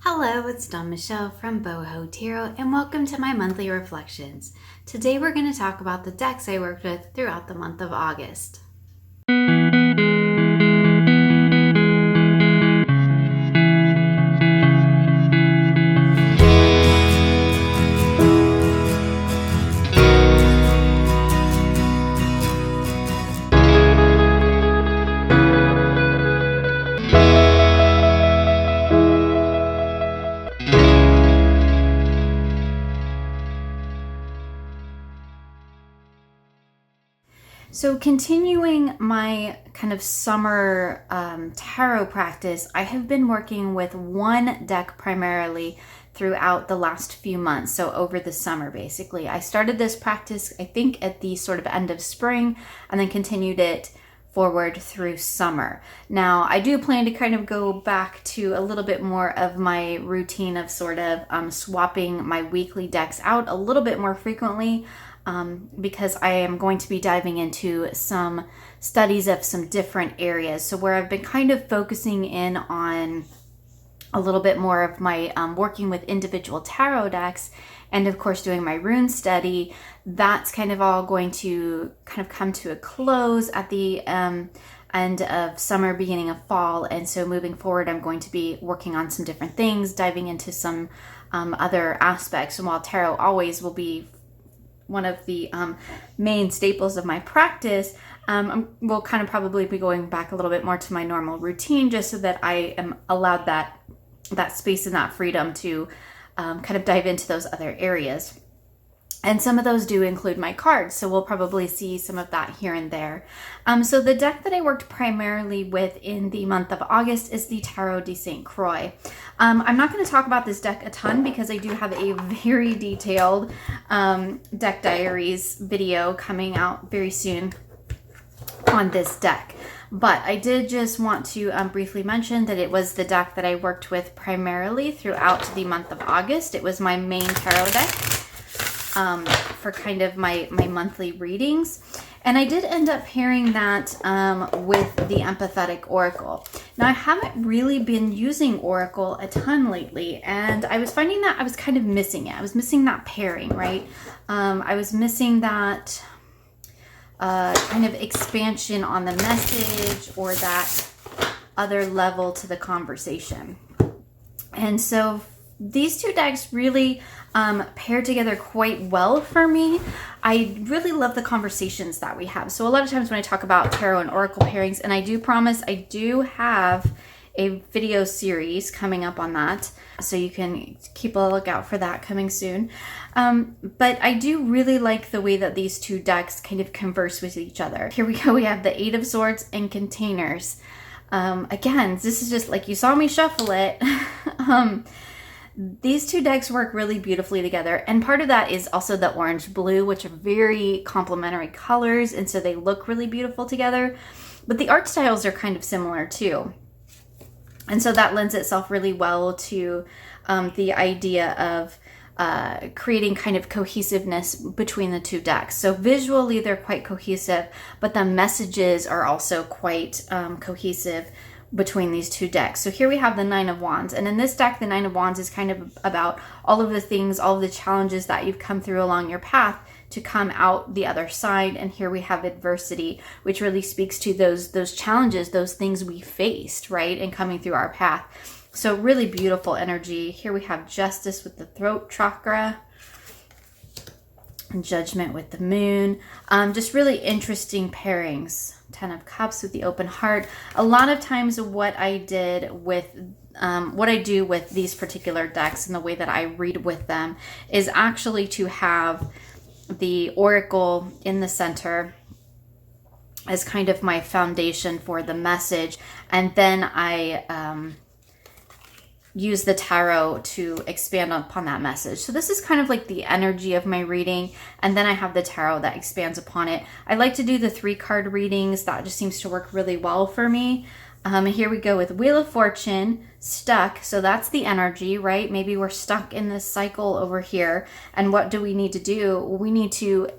Hello, it's Dawn Michelle from Boho Tarot, and welcome to my monthly reflections. Today we're going to talk about the decks I worked with throughout the month of August. So continuing my kind of summer tarot practice, I have been working with one deck primarily throughout the last few months. So over the summer, basically. I started this practice, I think, at the sort of end of spring and then continued it forward through summer. Now, I do plan to kind of go back to a little bit more of my routine of sort of swapping my weekly decks out a little bit more frequently. Because I am going to be diving into some studies of some different areas. So where I've been kind of focusing in on a little bit more of my working with individual tarot decks and of course doing my rune study, that's kind of all going to kind of come to a close at the end of summer, beginning of fall. And so moving forward, I'm going to be working on some different things, diving into some other aspects. And while tarot always will be one of the main staples of my practice, we'll kind of probably be going back a little bit more to my normal routine just so that I am allowed that space and that freedom to kind of dive into those other areas. And some of those do include my cards, so we'll probably see some of that here and there. So the deck that I worked primarily with in the month of August is the Tarot de St. Croix. I'm not going to talk about this deck a ton because I do have a very detailed deck diaries video coming out very soon on this deck. But I did just want to briefly mention that it was the deck that I worked with primarily throughout the month of August. It was my main tarot deck for kind of my monthly readings. And I did end up pairing that with the Empathetic Oracle. Now, I haven't really been using Oracle a ton lately, and I was finding that I was kind of missing it. I was missing that pairing, right? I was missing that kind of expansion on the message or that other level to the conversation. And so these two decks really pair together quite well for me. I really love the conversations that we have. So a lot of times when I talk about tarot and oracle pairings, and I do promise I do have a video series coming up on that, so you can keep a lookout for that coming soon. But I do really like the way that these two decks kind of converse with each other. Here we go. We have the Eight of Swords and Containers. Again, this is just like you saw me shuffle it. These two decks work really beautifully together, and part of that is also the orange blue, which are very complementary colors, and so they look really beautiful together. But the art styles are kind of similar too, and so that lends itself really well to the idea of creating kind of cohesiveness between the two decks. So visually they're quite cohesive, but the messages are also quite cohesive between these two decks. So here we have the Nine of Wands, and in this deck the Nine of Wands is kind of about all of the things, all of the challenges that you've come through along your path to come out the other side. And here we have adversity, which really speaks to those challenges, those things we faced, right, and coming through our path. So really beautiful energy. Here we have Justice with the throat chakra, and Judgment with the Moon. Just really interesting pairings. Ten of Cups with the Open Heart. A lot of times what I do with these particular decks and the way that I read with them is actually to have the Oracle in the center as kind of my foundation for the message, and then I use the tarot to expand upon that message. So this is kind of like the energy of my reading, and then I have the tarot that expands upon it. I like to do the 3-card readings. That just seems to work really well for me. Here we go with Wheel of Fortune, stuck. So that's the energy, right? Maybe we're stuck in this cycle over here, and what do we need to do? We need to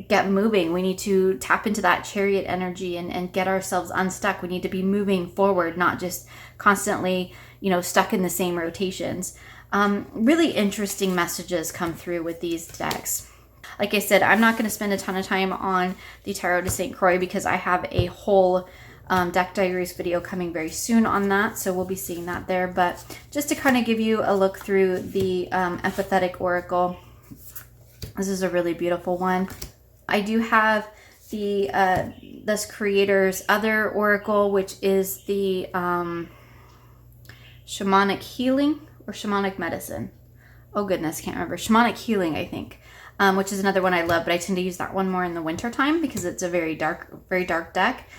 get moving. We need to tap into that chariot energy and get ourselves unstuck. We need to be moving forward, not just constantly, stuck in the same rotations. Really interesting messages come through with these decks. Like I said, I'm not going to spend a ton of time on the Tarot de St. Croix because I have a whole deck diaries video coming very soon on that, so we'll be seeing that there. But just to kind of give you a look through the Empathetic Oracle, this is a really beautiful one. I do have the this creator's other oracle, which is the Shamanic Healing or Shamanic Medicine. Oh goodness, can't remember. Shamanic Healing, I think, which is another one I love, but I tend to use that one more in the winter time because it's a very dark deck.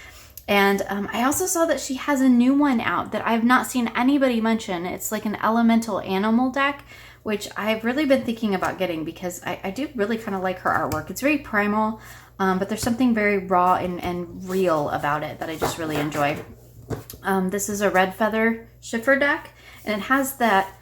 And I also saw that she has a new one out that I've not seen anybody mention. It's like an elemental animal deck, which I've really been thinking about getting because I do really kind of like her artwork. It's very primal, but there's something very raw and real about it that I just really enjoy. This is a red feather shiffer deck, and it has that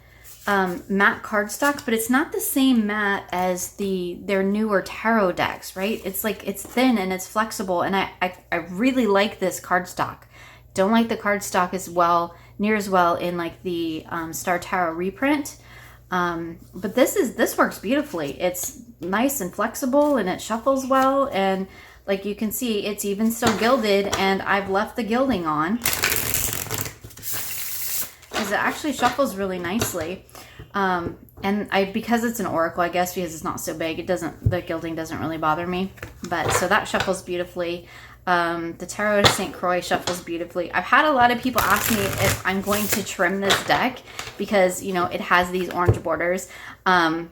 matte cardstock, but it's not the same matte as their newer tarot decks, right? It's like, it's thin and it's flexible, and I really like this cardstock. Don't like the cardstock near as well in like the Star Tarot reprint. But this works beautifully. It's nice and flexible and it shuffles well, and like you can see, it's even still gilded, and I've left the gilding on because it actually shuffles really nicely. And because it's an oracle, I guess because it's not so big, the gilding doesn't really bother me. But so that shuffles beautifully. The Tarot de St. Croix shuffles beautifully. I've had a lot of people ask me if I'm going to trim this deck because, it has these orange borders. And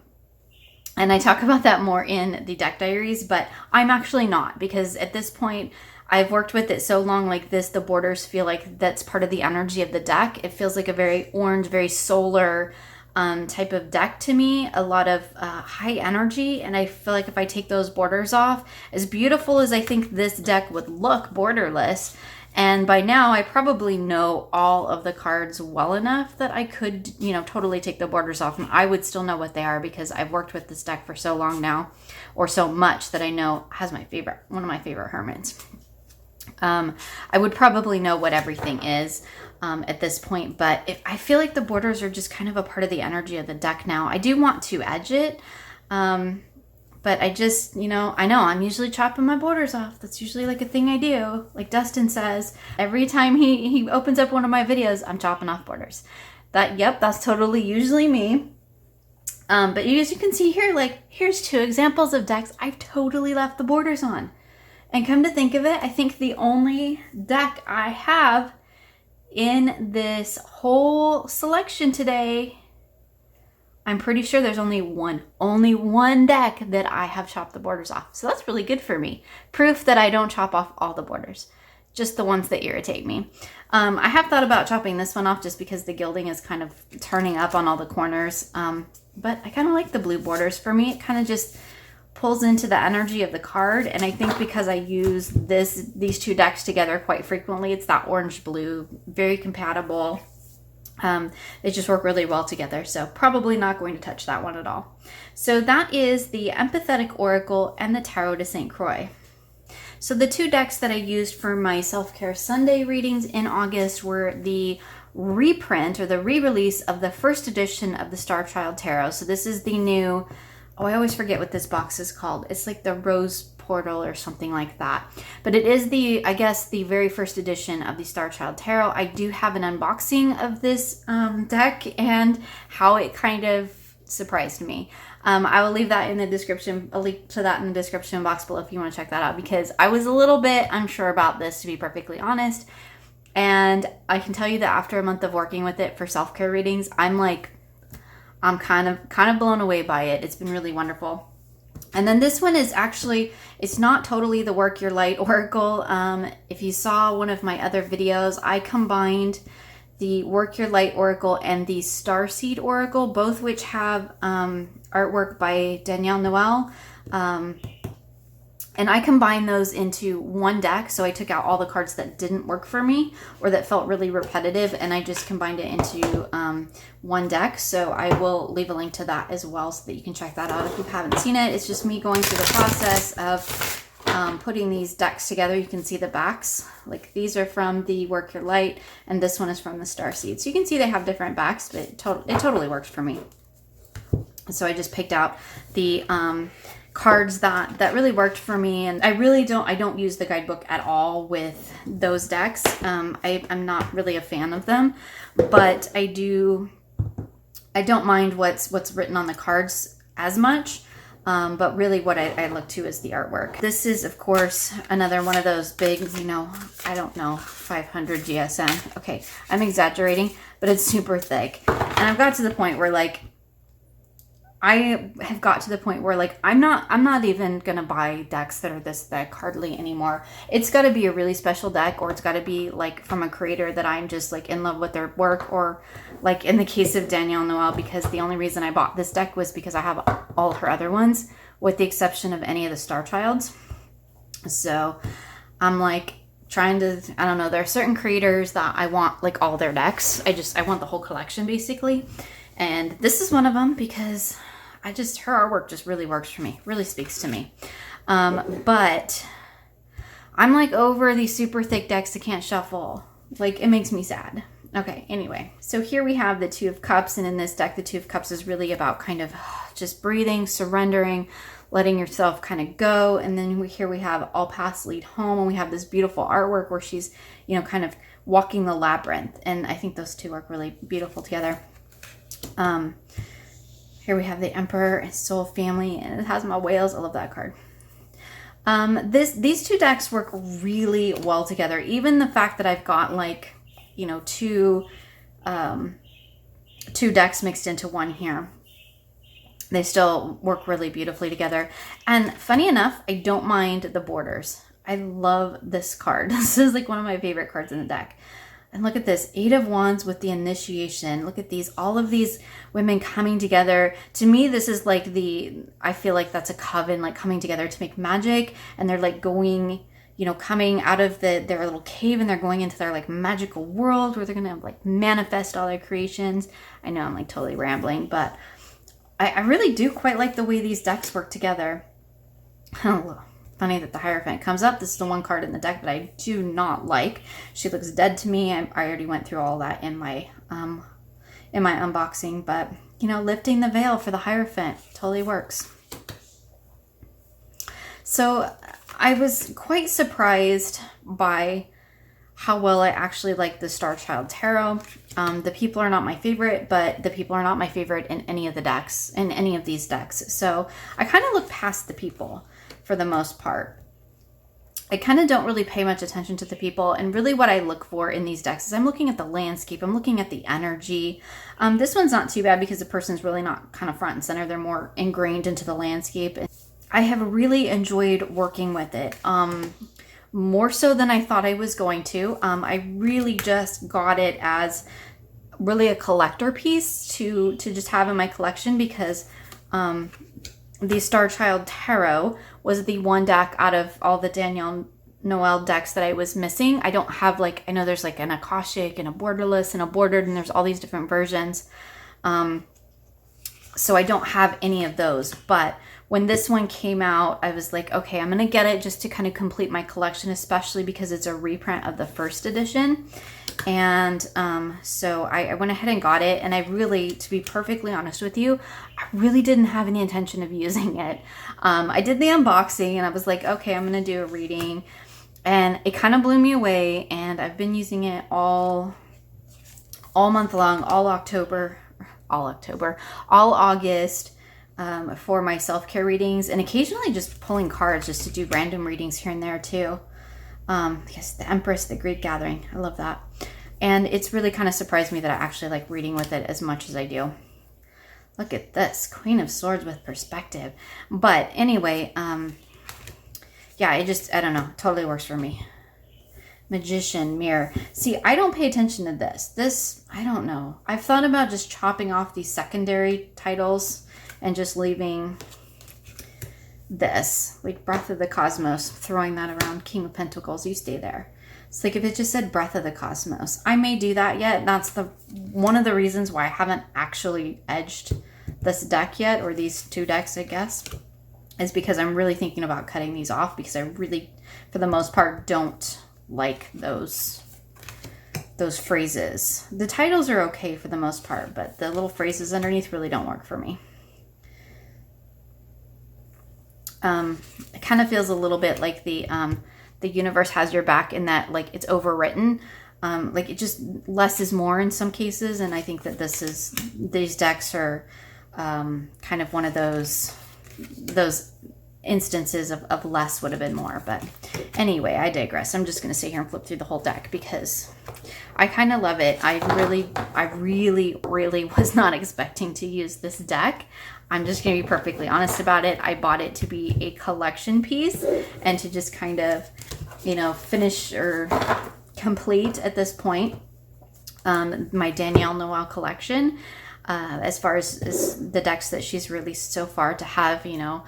I talk about that more in the deck diaries, but I'm actually not, because at this point I've worked with it so long like this, the borders feel like that's part of the energy of the deck. It feels like a very orange, very solar type of deck to me, a lot of high energy, and I feel like if I take those borders off, as beautiful as I think this deck would look borderless, and by now I probably know all of the cards well enough that I could, totally take the borders off and I would still know what they are because I've worked with this deck for so long now, or so much that I know has one of my favorite hermits. I would probably know what everything is at this point, but I feel like the borders are just kind of a part of the energy of the deck now. I do want to edge it, but I just, I know I'm usually chopping my borders off. That's usually like a thing I do. Like Dustin says, every time he opens up one of my videos, I'm chopping off borders. That's totally usually me. But as you can see here, like here's 2 examples of decks I've totally left the borders on. And come to think of it, I think the only deck I have in this whole selection today, I'm pretty sure there's only one deck that I have chopped the borders off. So that's really good for me. Proof that I don't chop off all the borders, just the ones that irritate me. I have thought about chopping this one off just because the gilding is kind of turning up on all the corners. But I kind of like the blue borders. For me, it kind of just pulls into the energy of the card, and I think because I use these 2 decks together quite frequently, it's that orange blue, very compatible. They just work really well together, so probably not going to touch that one at all. So that is the Empathetic Oracle and the Tarot de St. Croix. So the 2 decks that I used for my Self-Care Sunday readings in August were the reprint or the re-release of the first edition of the Starchild Tarot. So this is the new, I always forget what this box is called. It's like the Rose Portal or something like that. But it is the very first edition of the Starchild Tarot. I do have an unboxing of this deck and how it kind of surprised me. I will leave that in the description, a link to that in the description box below if you want to check that out, because I was a little bit unsure about this, to be perfectly honest. And I can tell you that after a month of working with it for self-care readings, I'm kind of blown away by it. It's been really wonderful. And then this one is actually, it's not totally the Work Your Light Oracle. If you saw one of my other videos, I combined the Work Your Light Oracle and the Starseed Oracle, both which have artwork by Danielle, Noel. And I combined those into one deck. So I took out all the cards that didn't work for me or that felt really repetitive, and I just combined it into one deck. So I will leave a link to that as well so that you can check that out if you haven't seen it. It's just me going through the process of putting these decks together. You can see the backs. Like these are from the Work Your Light, and this one is from the Starseed. So you can see they have different backs, but it totally worked for me. So I just picked out the cards that really worked for me, and I don't use the guidebook at all with those decks. I'm not really a fan of them, but I don't mind what's written on the cards as much. But really what I look to is the artwork. This is, of course, another one of those big, I don't know, 500 GSM. Okay, I'm exaggerating, but it's super thick. And I've got to the point where I'm not even gonna buy decks that are this thick hardly anymore. It's got to be a really special deck, or it's got to be like from a creator that I'm just like in love with their work, or like in the case of Danielle Noel, because the only reason I bought this deck was because I have all her other ones, with the exception of any of the Starchilds. So I'm like trying to, I don't know, there are certain creators that I want like all their decks. I want the whole collection basically. And this is one of them because her artwork just really works for me, really speaks to me. But I'm like over these super thick decks that can't shuffle. Like, it makes me sad. Okay, anyway. So here we have the Two of Cups, and in this deck, the Two of Cups is really about kind of just breathing, surrendering, letting yourself kind of go. And then here we have All Paths Lead Home, and we have this beautiful artwork where she's, kind of walking the labyrinth. And I think those two work really beautiful together. Here we have the Emperor and Soul Family, and it has my whales. I love that card. These two decks work really well together. Even the fact that I've got like, two decks mixed into one here, they still work really beautifully together. And funny enough, I don't mind the borders. I love this card. This is like one of my favorite cards in the deck. And look at this, 8 of Wands with the Initiation. Look at these, all of these women coming together. To me, this is like I feel like that's a coven, like coming together to make magic. And they're like going, coming out of their little cave, and they're going into their like magical world where they're going to like manifest all their creations. I know I'm like totally rambling, but I really do quite like the way these decks work together. Oh, funny that the Hierophant comes up. This is the one card in the deck that I do not like. She looks dead to me. I already went through all that in my unboxing, but lifting the veil for the Hierophant totally works. So I was quite surprised by how well I actually like the Starchild Tarot. The people are not my favorite, but the people are not my favorite in any of these decks. So I kind of look past the people for the most part. I kind of don't really pay much attention to the people, and really what I look for in these decks is I'm looking at the landscape, I'm looking at the energy. This one's not too bad because the person's really not kind of front and center, they're more ingrained into the landscape. I have really enjoyed working with it, more so than I thought I was going to. I really just got it as really a collector piece to just have in my collection, because the Starchild Tarot was the one deck out of all the Danielle Noel decks that I was missing. I don't have I know there's like an Akashic and a borderless and a bordered, and there's all these different versions. So I don't have any of those. But when this one came out, I was like, okay, I'm going to get it just to kind of complete my collection, especially because it's a reprint of the first edition. And so I went ahead and got it, and I really, to be perfectly honest with you, I really didn't have any intention of using it. I did the unboxing, and I was like, okay, I'm going to do a reading, and it kind of blew me away, and I've been using it all month long, all August, for my self-care readings, and occasionally just pulling cards just to do random readings here and there too. Yes, the Empress, the Great Gathering. I love that. And it's really kind of surprised me that I actually like reading with it as much as I do. Look at this, Queen of Swords with perspective. But anyway, yeah, I don't know, totally works for me. Magician, Mirror. See, I don't pay attention to this. I don't know. I've thought about just chopping off these secondary titles and just leaving this, like Breath of the Cosmos, throwing that around, King of Pentacles, you stay there. It's like if it just said Breath of the Cosmos. I may do that yet. That's one of the reasons why I haven't actually edged this deck yet, or these two decks, I guess, is because I'm really thinking about cutting these off, because I really, for the most part, don't like those phrases. The titles are okay for the most part, but the little phrases underneath really don't work for me. It kind of feels a little bit like the universe has your back, in that like it's overwritten. Like it just, less is more in some cases, and I think that these decks are kind of one of those instances of less would have been more. But anyway, I digress. I'm just going to sit here and flip through the whole deck because I kind of love it. I really was not expecting to use this deck. I'm just going to be perfectly honest about it. I bought it to be a collection piece and to just kind of, you know, finish or complete at this point my Danielle Noel collection, as far as the decks that she's released so far, to have, you know,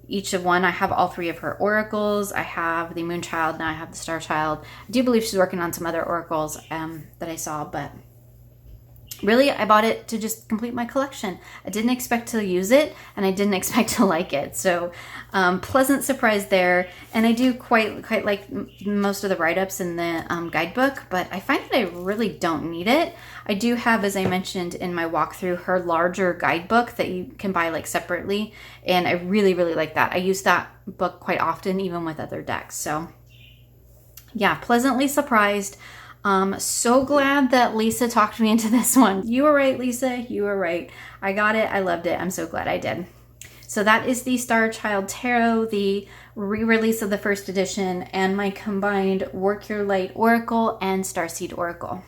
each of one. I have all three of her oracles. I have the Moonchild, now I have the Starchild. I do believe she's working on some other oracles that I saw, but really, I bought it to just complete my collection. I didn't expect to use it, and I didn't expect to like it. So, pleasant surprise there. And I do quite like most of the write-ups in the guidebook, but I find that I really don't need it. I do have, as I mentioned in my walkthrough, her larger guidebook that you can buy like separately, and I really like that. I use that book quite often, even with other decks. So, yeah, pleasantly surprised. So glad that Lisa talked me into this one. You were right, Lisa. You were right. I got it. I loved it. I'm so glad I did. So that is the Starchild Tarot, the re-release of the first edition, and my combined Work Your Light Oracle and Starseed Oracle.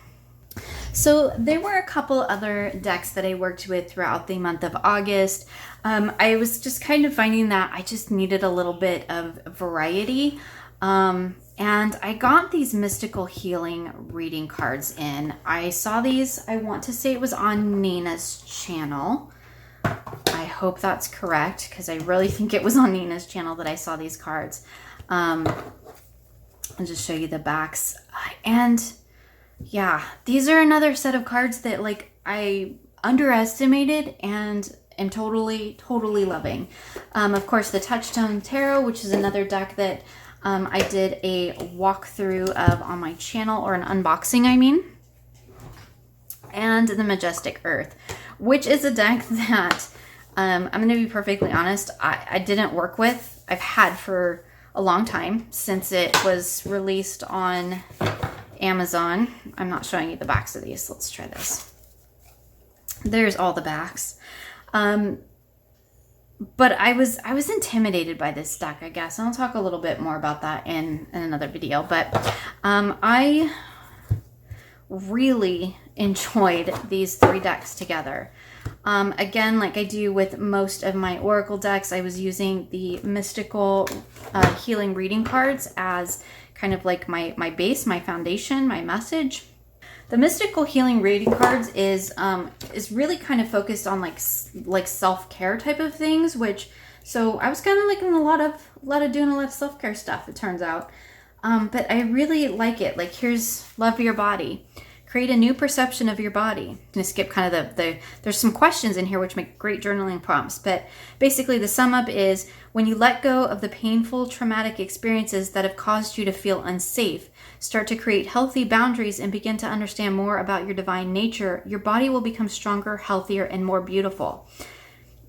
So there were a couple other decks that I worked with throughout the month of August. I was just kind of finding that I just needed a little bit of variety. And I got these mystical healing reading cards in. I saw these, I want to say it was on Nina's channel. I hope that's correct, because I really think it was on Nina's channel that I saw these cards. I'll just show you the backs. And yeah, these are another set of cards that like I underestimated and am totally loving. Of course, the Touchstone Tarot, which is another deck that I did a walkthrough of on my channel, or an unboxing, I mean. And the Majestic Earth, which is a deck that I'm going to be perfectly honest, I didn't work with. I've had for a long time, since it was released on Amazon. I'm not showing you the backs of these. Let's try this. There's all the backs. But I was intimidated by this deck, I guess. I'll talk a little bit more about that in another video. But I really enjoyed these three decks together. Again, like I do with most of my Oracle decks, I was using the mystical healing reading cards as kind of like my base, my foundation, my message. The mystical healing reading cards is really kind of focused on like self-care type of things, which, so I was kind of like in a lot of doing a lot of self-care stuff, it turns out. But I really like it. Like, here's love your body. Create a new perception of your body. I'm going to skip kind of there's some questions in here which make great journaling prompts, but basically the sum up is, when you let go of the painful, traumatic experiences that have caused you to feel unsafe, start to create healthy boundaries and begin to understand more about your divine nature, your body will become stronger, healthier, and more beautiful.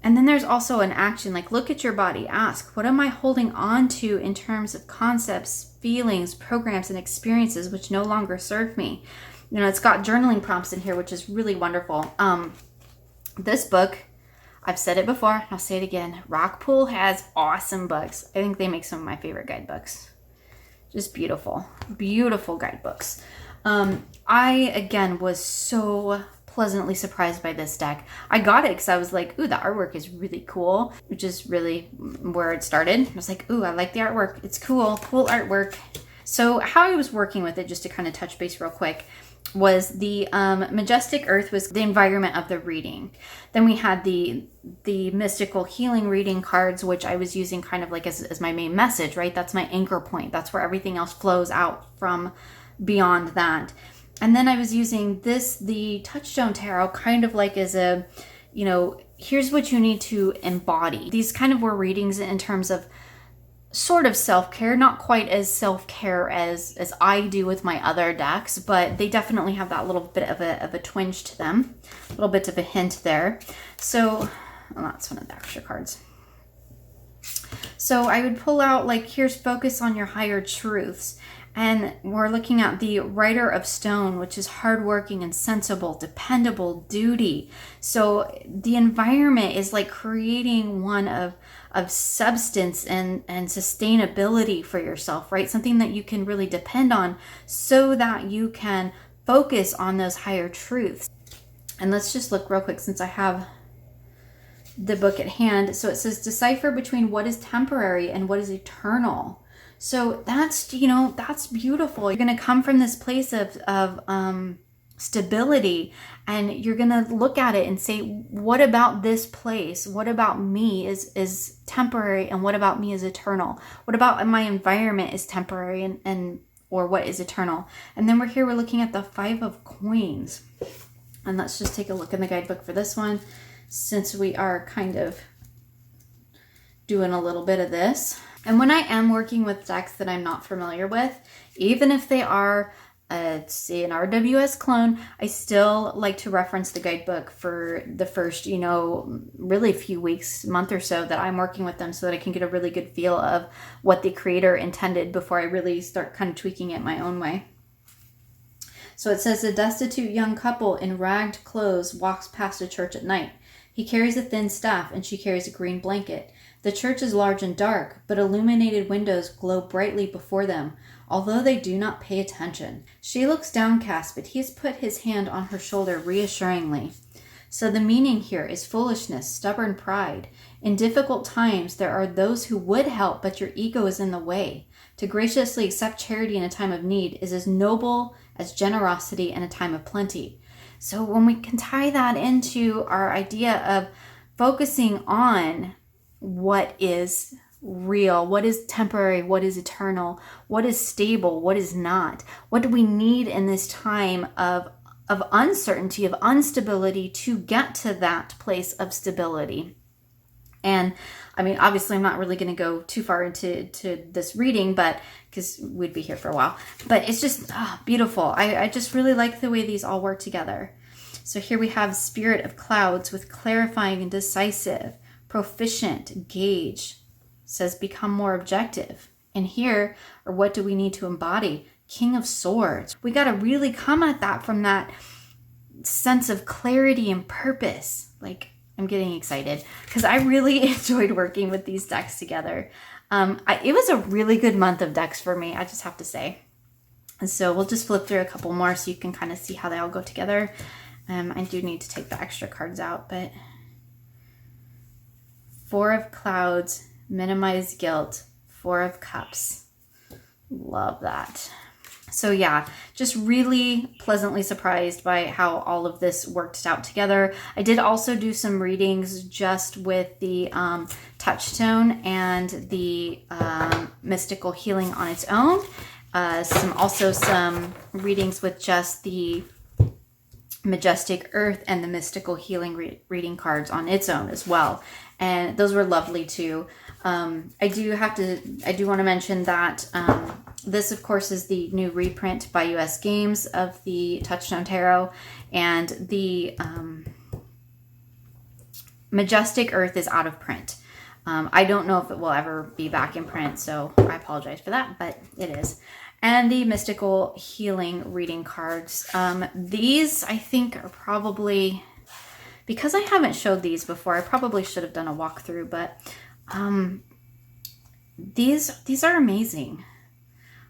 And then there's also an action, like look at your body, ask, what am I holding on to in terms of concepts, feelings, programs, and experiences which no longer serve me? You know, it's got journaling prompts in here, which is really wonderful. This book, I've said it before, I'll say it again. Rockpool has awesome books. I think they make some of my favorite guidebooks. Just beautiful, beautiful guidebooks. I, again, was so pleasantly surprised by this deck. I got it because I was like, ooh, the artwork is really cool, which is really where it started. I was like, ooh, I like the artwork. It's cool, cool artwork. So how I was working with it, just to kind of touch base real quick, was the Majestic Earth was the environment of the reading. Then we had the mystical healing reading cards, which I was using kind of like as my main message, right? That's my anchor point. That's where everything else flows out from beyond that. And then I was using the Touchstone Tarot, kind of like as a, here's what you need to embody. These kind of were readings in terms of sort of self-care, not quite as self-care as I do with my other decks, but they definitely have that little bit of a twinge to them, a little bit of a hint there. So, well, that's one of the extra cards. So I would pull out, like, here's focus on your higher truths. And we're looking at the Rider of Stone, which is hardworking and sensible, dependable, duty. So the environment is like creating one of substance and sustainability for yourself, right? Something that you can really depend on so that you can focus on those higher truths. And let's just look real quick since I have the book at hand. So it says, decipher between what is temporary and what is eternal. So that's, that's beautiful. You're going to come from this place of stability, and you're going to look at it and say, what about this place? What about me is temporary, and what about me is eternal? What about my environment is temporary and or what is eternal? And then we're looking at the 5 of Coins. And let's just take a look in the guidebook for this one, since we are kind of doing a little bit of this. And when I am working with decks that I'm not familiar with, even if they are, say, an RWS clone, I still like to reference the guidebook for the first, really few weeks, month or so that I'm working with them, so that I can get a really good feel of what the creator intended before I really start kind of tweaking it my own way. So it says, a destitute young couple in ragged clothes walks past a church at night. He carries a thin staff and she carries a green blanket. The church is large and dark, but illuminated windows glow brightly before them, although they do not pay attention. She looks downcast, but he has put his hand on her shoulder reassuringly. So the meaning here is foolishness, stubborn pride. In difficult times, there are those who would help, but your ego is in the way. To graciously accept charity in a time of need is as noble as generosity in a time of plenty. So when we can tie that into our idea of focusing on what is real, what is temporary, what is eternal, what is stable, what is not, what do we need in this time of uncertainty, of instability to get to that place of stability. And I mean, obviously I'm not really going to go too far into this reading, but because we'd be here for a while, but it's just beautiful. I just really like the way these all work together. So here we have Spirit of Clouds with clarifying and decisive, proficient, gauge, says become more objective. And here, or what do we need to embody? King of Swords. We got to really come at that from that sense of clarity and purpose. Like, I'm getting excited because I really enjoyed working with these decks together. It was a really good month of decks for me, I just have to say. And so we'll just flip through a couple more so you can kind of see how they all go together. I do need to take the extra cards out, but 4 of Clouds, minimize guilt, 4 of Cups. Love that. So yeah, just really pleasantly surprised by how all of this worked out together. I did also do some readings just with the Touchstone and the Mystical Healing on its own. Some readings with just the Majestic Earth and the Mystical Healing reading cards on its own as well. And those were lovely too. I do want to mention that this, of course, is the new reprint by US Games of the Touchstone Tarot, and the Majestic Earth is out of print. I don't know if it will ever be back in print, so I apologize for that, but it is. And the Mystical Healing reading cards. These, I think, are probably, because I haven't showed these before, I probably should have done a walkthrough, but these are amazing.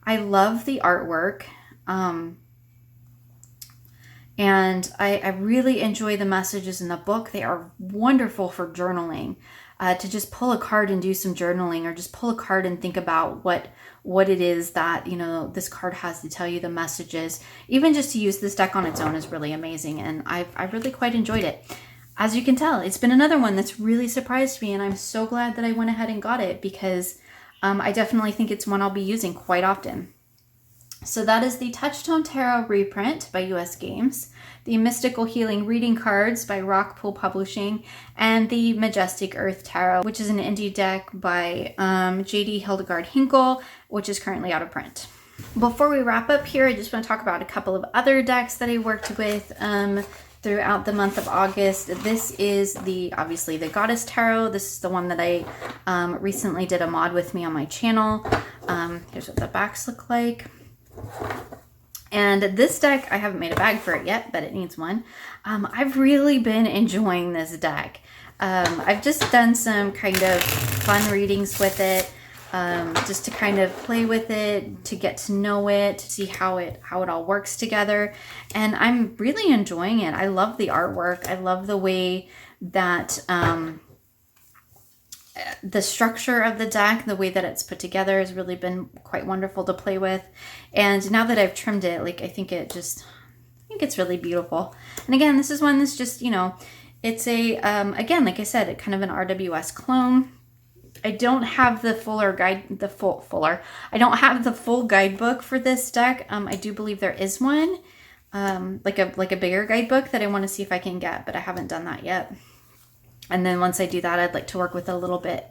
I love the artwork, and I really enjoy the messages in the book. They are wonderful for journaling. to just pull a card and do some journaling, or just pull a card and think about what it is that, you know, this card has to tell you, the messages. Even just to use this deck on its own is really amazing, and I've really quite enjoyed it. As you can tell, it's been another one that's really surprised me, and I'm so glad that I went ahead and got it, because I definitely think it's one I'll be using quite often. So that is the Touchstone Tarot reprint by US Games, the Mystical Healing Reading Cards by Rockpool Publishing, and the Majestic Earth Tarot, which is an indie deck by JD Hildegard Hinkle, which is currently out of print. Before we wrap up here, I just want to talk about a couple of other decks that I worked with throughout the month of August. This is obviously the Goddess Tarot. This is the one that I recently did a mod with me on my channel. Here's what the backs look like. And this deck, I haven't made a bag for it yet, but it needs one. I've really been enjoying this deck. I've just done some kind of fun readings with it, just to kind of play with it, to get to know it, to see how it all works together. And I'm really enjoying it. I love the artwork. I love the way that the structure of the deck, the way that it's put together, has really been quite wonderful to play with. And now that I've trimmed it, like, I think it's really beautiful. And again, this is one that's just, you know, it's a again, like I said, kind of an RWS clone. I don't have the I don't have the full guidebook for this deck. I do believe there is one, like a bigger guidebook that I want to see if I can get, but I haven't done that yet. And then once I do that, I'd like to work with it a little bit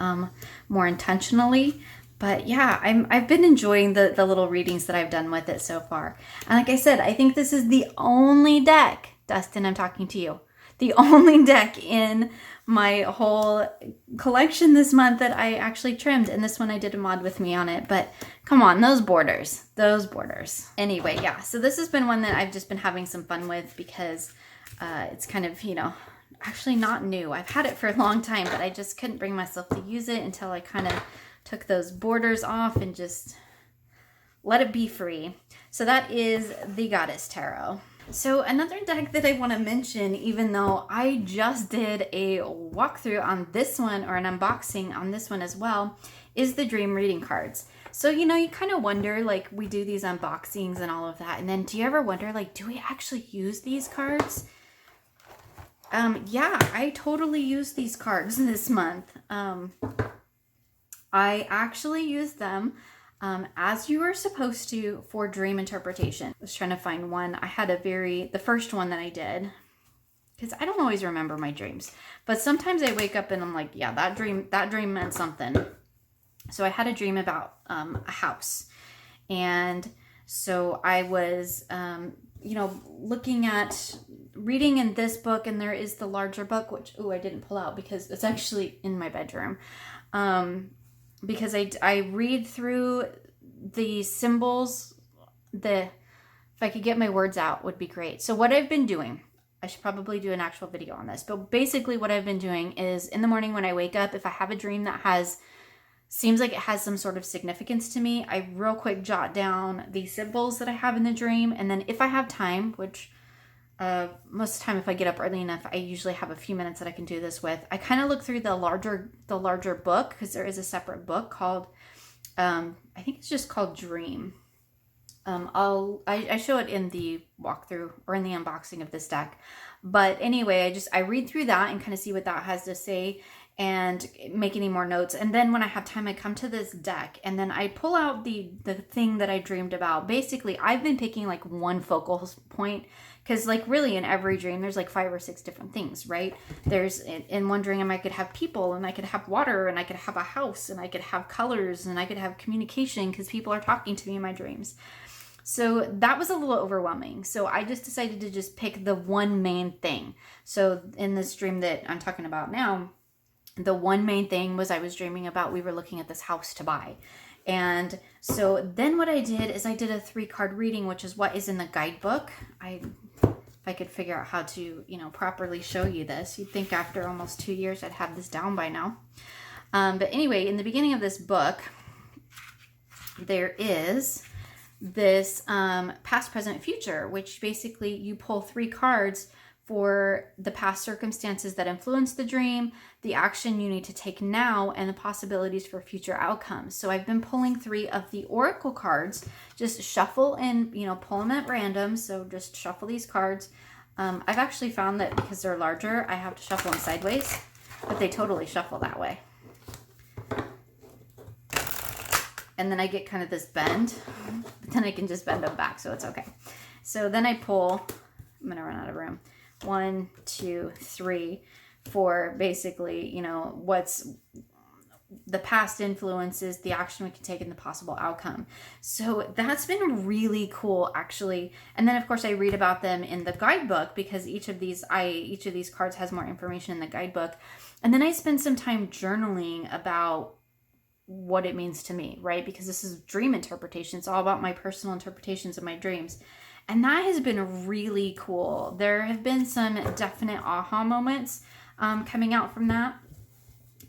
more intentionally. But yeah, I've been enjoying the little readings that I've done with it so far. And like I said, I think this is the only deck, Dustin, I'm talking to you, the only deck in my whole collection this month that I actually trimmed. And this one I did a mod with me on it. But come on, those borders. Anyway, yeah, so this has been one that I've just been having some fun with, because it's kind of, you know, actually not new. I've had it for a long time, but I just couldn't bring myself to use it until I kind of took those borders off and just let it be free. So that is the Goddess Tarot. So another deck that I want to mention, even though I just did a walkthrough on this one, or an unboxing on this one as well, is the Dream Reading Cards. So, you know, you kind of wonder, like, we do these unboxings and all of that, and then do you ever wonder, like, do we actually use these cards? Yeah, I totally used these cards this month. I actually used them as you were supposed to for dream interpretation. I was trying to find one. I had the first one that I did, because I don't always remember my dreams, but sometimes I wake up and I'm like, yeah, that dream meant something. So I had a dream about a house, and so I was, you know, looking at reading in this book, and there is the larger book, which, I didn't pull out because it's actually in my bedroom. Because I read through the symbols, if I could get my words out would be great. So what I've been doing, I should probably do an actual video on this, but basically what I've been doing is, in the morning when I wake up, if I have a dream that seems like it has some sort of significance to me, I real quick jot down the symbols that I have in the dream. And then if I have time, which most of the time, if I get up early enough, I usually have a few minutes that I can do this with, I kind of look through the larger book, because there is a separate book called, I think it's just called Dream. I show it in the walkthrough or in the unboxing of this deck. But anyway, I read through that and kind of see what that has to say and make any more notes. And then when I have time, I come to this deck and then I pull out the thing that I dreamed about. Basically, I've been picking like one focal point, because like really in every dream, there's like 5 or 6 different things, right? There's, in one dream, I could have people, and I could have water, and I could have a house, and I could have colors, and I could have communication because people are talking to me in my dreams. So that was a little overwhelming. So I just decided to just pick the one main thing. So in this dream that I'm talking about now, the one main thing was I was dreaming about, we were looking at this house to buy. And so then what I did is I did a 3-card reading, which is what is in the guidebook. If I could figure out how to, properly show you this, you'd think after almost 2 years I'd have this down by now. But anyway, in the beginning of this book, there is this past, present, future, which basically you pull 3 cards for the past circumstances that influence the dream, the action you need to take now, and the possibilities for future outcomes. So I've been pulling 3 of the Oracle cards, just shuffle and, pull them at random. So just shuffle these cards. I've actually found that because they're larger, I have to shuffle them sideways, but they totally shuffle that way. And then I get kind of this bend, but then I can just bend them back, so it's okay. So then I pull, I'm gonna run out of room. 1, 2, 3, for basically, what's the past influences, the action we can take, and the possible outcome. So that's been really cool, actually. And then of course I read about them in the guidebook, because each of these cards has more information in the guidebook. And then I spend some time journaling about what it means to me, right? Because this is dream interpretation. It's all about my personal interpretations of my dreams. And that has been really cool. There have been some definite aha moments coming out from that.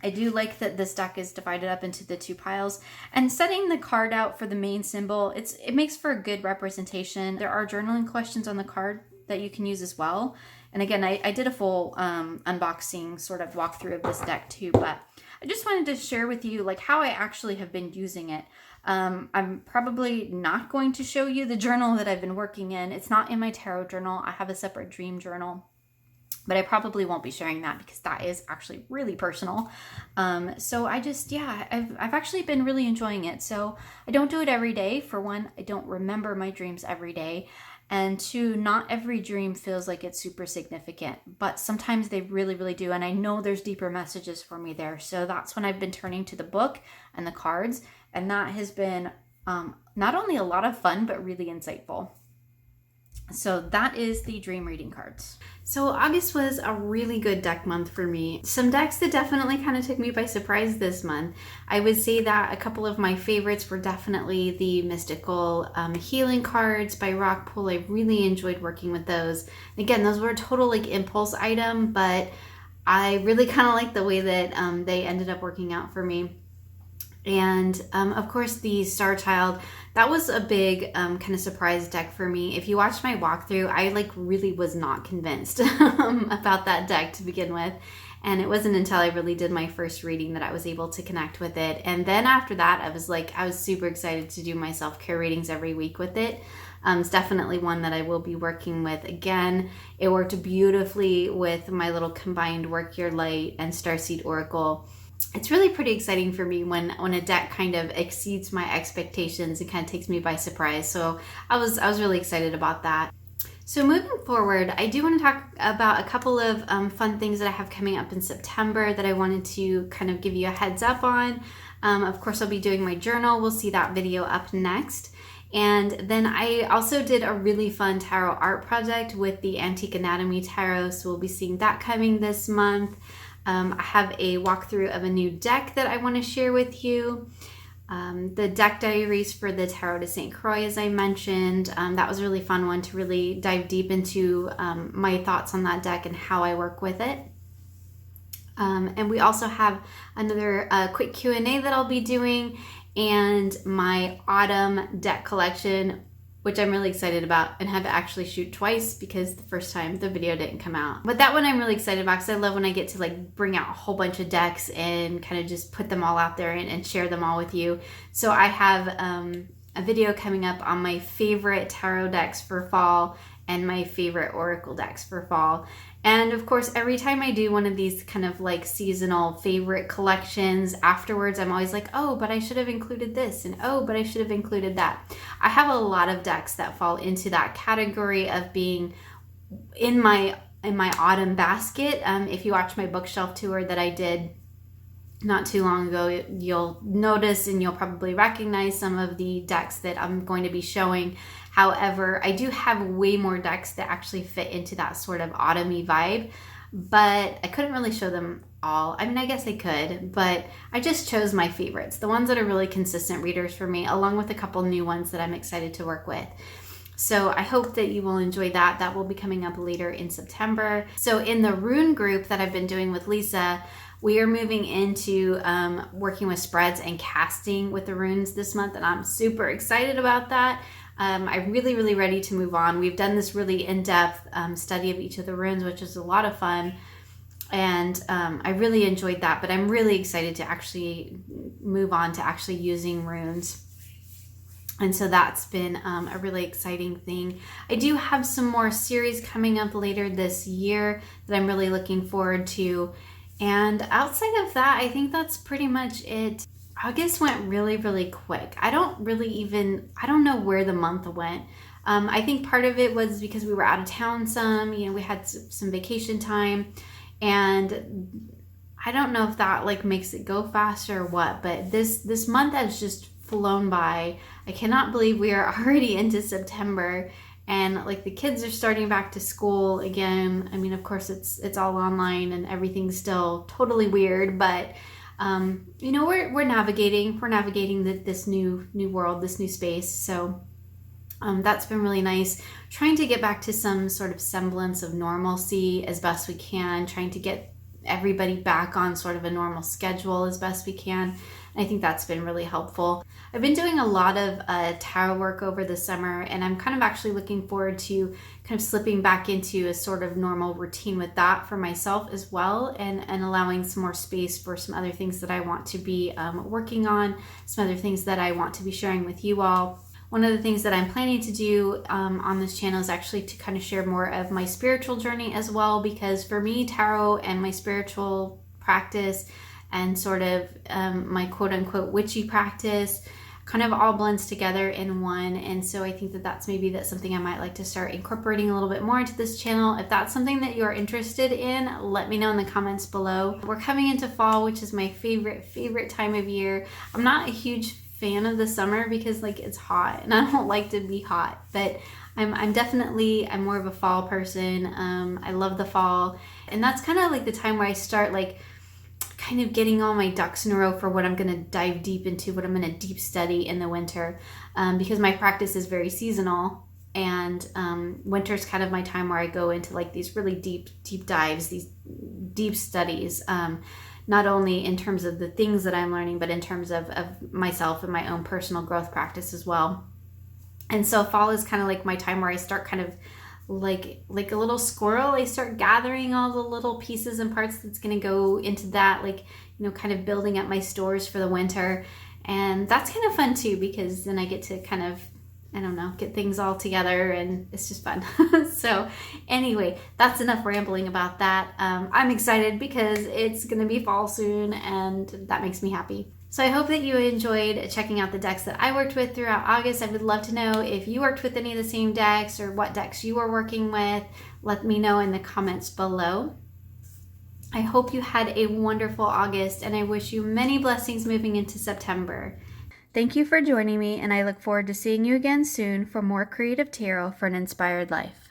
I do like that this deck is divided up into the 2 piles. And setting the card out for the main symbol, it makes for a good representation. There are journaling questions on the card that you can use as well. And again, I did a full unboxing sort of walkthrough of this deck too, but I just wanted to share with you like how I actually have been using it. I'm probably not going to show you the journal that I've been working in. It's not in my tarot journal. I have a separate dream journal, but I probably won't be sharing that because that is actually really personal. So I've actually been really enjoying it. So I don't do it every day. For one, I don't remember my dreams every day. And 2, not every dream feels like it's super significant, but sometimes they really, really do. And I know there's deeper messages for me there. So that's when I've been turning to the book and the cards. And that has been not only a lot of fun, but really insightful. So that is the dream reading cards. So August was a really good deck month for me. Some decks that definitely kind of took me by surprise this month. I would say that a couple of my favorites were definitely the mystical healing cards by Rockpool. I really enjoyed working with those. Again, those were a total like impulse item, but I really kind of like the way that they ended up working out for me. And of course the Starchild, that was a big kind of surprise deck for me. If you watched my walkthrough, I like really was not convinced about that deck to begin with. And it wasn't until I really did my first reading that I was able to connect with it. And then after that, I was super excited to do my self-care readings every week with it. It's definitely one that I will be working with again. It worked beautifully with my little combined Work Your Light and Starseed Oracle. It's really pretty exciting for me when a deck kind of exceeds my expectations and kind of takes me by surprise. So I was really excited about that. So moving forward, I do want to talk about a couple of fun things that I have coming up in September that I wanted to kind of give you a heads up on. Of course, I'll be doing my journal. We'll see that video up next. And then I also did a really fun tarot art project with the Antique Anatomy Tarot. So we'll be seeing that coming this month. I have a walkthrough of a new deck that I want to share with you. The deck diaries for the Tarot de St. Croix, as I mentioned. That was a really fun one to really dive deep into my thoughts on that deck and how I work with it. And we also have another quick Q&A that I'll be doing, and my autumn deck collection, which I'm really excited about and had to actually shoot twice because the first time the video didn't come out. But that one I'm really excited about because I love when I get to like bring out a whole bunch of decks and kind of just put them all out there and share them all with you. So I have a video coming up on my favorite tarot decks for fall and my favorite oracle decks for fall. And of course, every time I do one of these kind of like seasonal favorite collections, afterwards I'm always like, oh, but I should have included this, and oh, but I should have included that. I have a lot of decks that fall into that category of being in my autumn basket. If you watch my bookshelf tour that I did not too long ago, you'll notice and you'll probably recognize some of the decks that I'm going to be showing. However, I do have way more decks that actually fit into that sort of autumny vibe, but I couldn't really show them all. I mean, I guess I could, but I just chose my favorites, the ones that are really consistent readers for me, along with a couple new ones that I'm excited to work with. So I hope that you will enjoy that. That will be coming up later in September. So in the rune group that I've been doing with Lisa, we are moving into working with spreads and casting with the runes this month, and I'm super excited about that. I'm really, really ready to move on. We've done this really in-depth study of each of the runes, which is a lot of fun. And I really enjoyed that, but I'm really excited to actually move on to actually using runes. And so that's been a really exciting thing. I do have some more series coming up later this year that I'm really looking forward to. And outside of that, I think that's pretty much it. August went really, really quick. I don't know where the month went. I think part of it was because we were out of town some, we had some vacation time, and I don't know if that like makes it go faster or what, but this month has just flown by. I cannot believe we are already into September, and like the kids are starting back to school again. I mean, of course it's all online and everything's still totally weird, but we're navigating this new world, this new space. So that's been really nice. Trying to get back to some sort of semblance of normalcy as best we can, trying to get everybody back on sort of a normal schedule as best we can. And I think that's been really helpful. I've been doing a lot of tarot work over the summer, and I'm kind of actually looking forward to kind of slipping back into a sort of normal routine with that for myself as well, and allowing some more space for some other things that I want to be working on, some other things that I want to be sharing with you all. One of the things that I'm planning to do on this channel is actually to kind of share more of my spiritual journey as well, because for me, tarot and my spiritual practice and sort of my quote-unquote witchy practice kind of all blends together in one. And so I think that's something I might like to start incorporating a little bit more into this channel. If that's something that you're interested in, let me know in the comments below. We're coming into fall, which is my favorite time of year. I'm not a huge fan of the summer because like it's hot and I don't like to be hot, but I'm more of a fall person. I love the fall, and that's kind of like the time where I start like kind of getting all my ducks in a row for what I'm going to dive deep into, what I'm going to deep study in the winter, because my practice is very seasonal, and winter's kind of my time where I go into like these really deep dives, these deep studies, not only in terms of the things that I'm learning, but in terms of myself and my own personal growth practice as well. And so fall is kind of like my time where I start kind of like a little squirrel. I start gathering all the little pieces and parts that's going to go into that, kind of building up my stores for the winter. And that's kind of fun too, because then I get to kind of, get things all together, and it's just fun. So anyway, that's enough rambling about that. I'm excited because it's going to be fall soon, and that makes me happy. So I hope that you enjoyed checking out the decks that I worked with throughout August. I would love to know if you worked with any of the same decks or what decks you were working with. Let me know in the comments below. I hope you had a wonderful August, and I wish you many blessings moving into September. Thank you for joining me, and I look forward to seeing you again soon for more creative tarot for an inspired life.